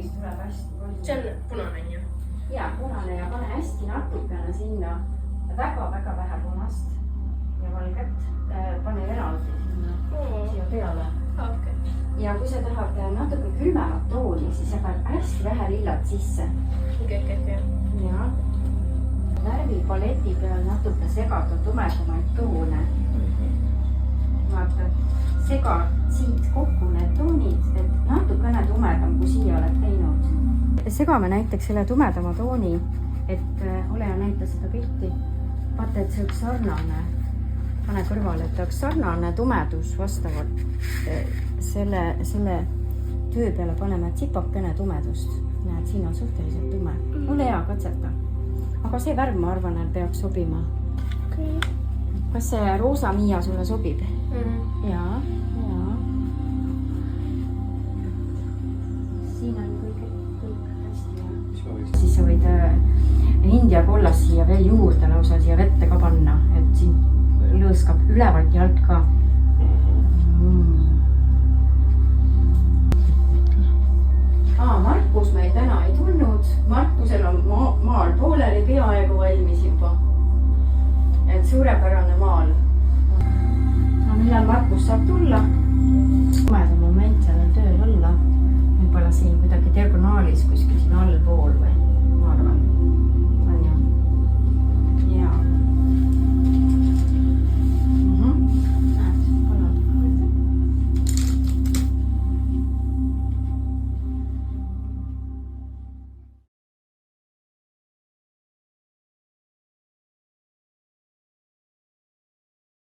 toonis tuleb hästi palju. See on punane, ju? Jaa, punane ja pane hästi natukene sinna väga-väga vähe punast ja valget. Pane eraldi sinna siia peale. Okay. Ja kui sa tahad natuke külmemat tooni, siis sa paned hästi vähe lillad sisse. Okay. Ja värvipaleti peal natuke segada tumedamaid toone. Vaata, sega siit kokku need toonid, et natukene tumedam, kui siia oled teinud. Segame näiteks selle tumedama tooni, et ole ja näita seda pilti. Vaata, et see oleks sarnane. Pane kõrvale, et oleks sarnane tumedus vastavalt. Selle töö peale paneme tsipakene tumedust. Näed, siin on suhteliselt tume. Ole hea, katseta. Aga see värv, ma arvan, et peaks sobima. Okay. Kas see roosa Miia sulle sobib? Jaa. Siin on kõik hästi. Siis sa võid India kollast siia veel juurde lausa siia vette ka panna, et siin lõõskab ülevalt ja alt ka. Markus meil täna ei tulnud. Markusel on maal pooleli peaaegu valmis juba. Et suurepärane maal. No, millal Markus saab tulla? Tumeda moment sellel tööl olla. Võib-olla siin kuidagi diagonaalis kuskil